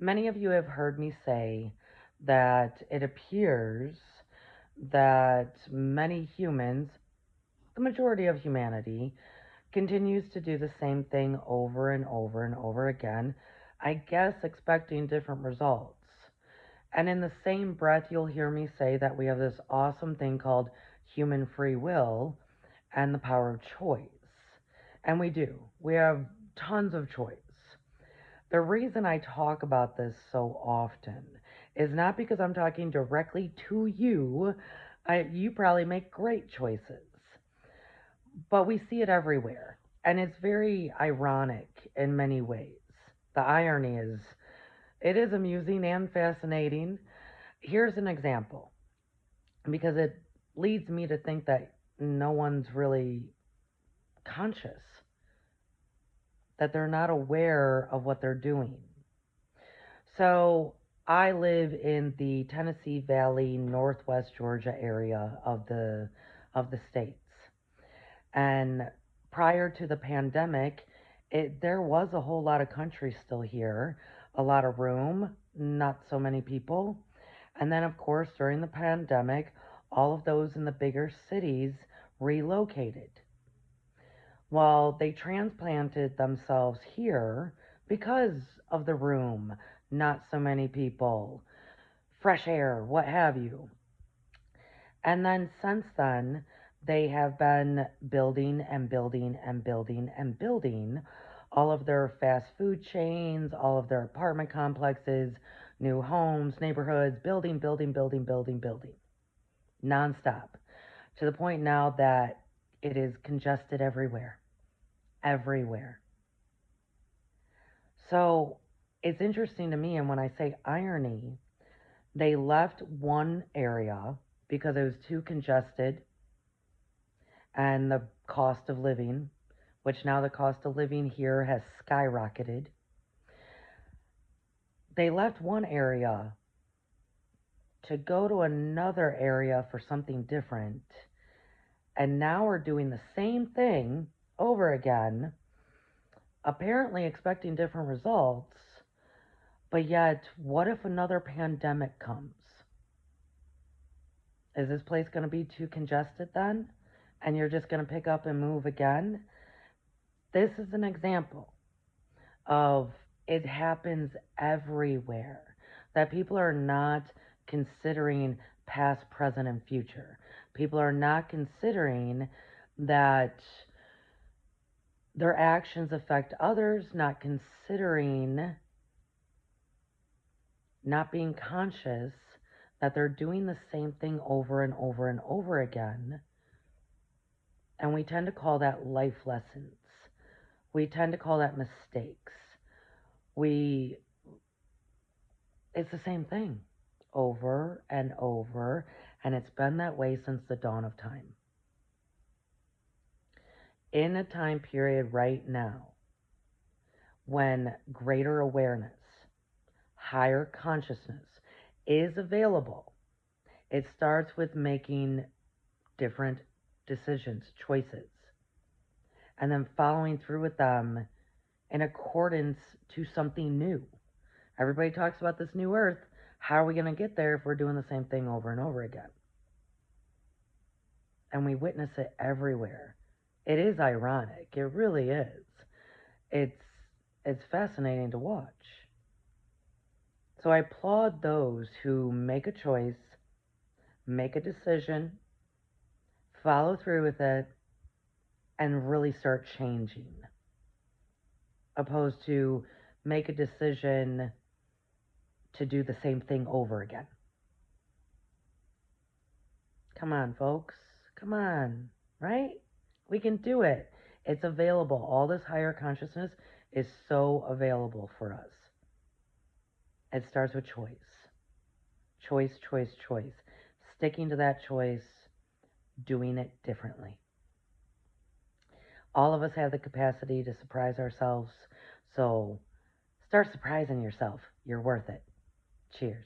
Many of you have heard me say that it appears that many humans, the majority of humanity, continues to do the same thing over and over and over again, I guess expecting different results. And in the same breath, you'll hear me say that we have this awesome thing called human free will and the power of choice. And we do. We have tons of choice. The reason I talk about this so often is not because I'm talking directly to you. You probably make great choices, but we see it everywhere. And it's very ironic in many ways. The irony is, it is amusing and fascinating. Here's an example, because it leads me to think that no one's really conscious, that they're not aware of what they're doing. So I live in the Tennessee Valley, Northwest Georgia area of the states. And prior to the pandemic, there was a whole lot of country still here, a lot of room, not so many people. And then, of course, during the pandemic, all of those in the bigger cities relocated. Well, they transplanted themselves here because of the room, not so many people, fresh air, what have you. And then since then, they have been building and building and building and building all of their fast food chains, all of their apartment complexes, new homes, neighborhoods, building, building, building, building, building, nonstop, to the point now that it is congested everywhere, everywhere. So it's interesting to me, and when I say irony, they left one area because it was too congested and the cost of living, which now the cost of living here has skyrocketed. They left one area to go to another area for something different, and now we're doing the same thing over again, apparently expecting different results. But yet, what if another pandemic comes? Is this place going to be too congested then? And you're just going to pick up and move again? This is an example of it happens everywhere, that people are not considering past, present, and future. People are not considering that their actions affect others, not considering, not being conscious that they're doing the same thing over and over and over again. And we tend to call that life lessons. We tend to call that mistakes. We It's the same thing over and over, and it's been that way since the dawn of time. In a time period right now when greater awareness, higher consciousness is available, it starts with making different decisions, choices, and then following through with them in accordance to something new. Everybody talks about this new earth. How are we going to get there if we're doing the same thing over and over again? And we witness it everywhere. It is ironic. It really is. It's it's fascinating to watch. So I applaud those who make a choice, make a decision, follow through with it, and really start changing, opposed to make a decision to do the same thing over again. Come on, folks. Come on, right? We can do it. It's available. All this higher consciousness is so available for us. It starts with choice. Choice, choice, choice. Sticking to that choice, doing it differently. All of us have the capacity to surprise ourselves, so start surprising yourself. You're worth it. Cheers.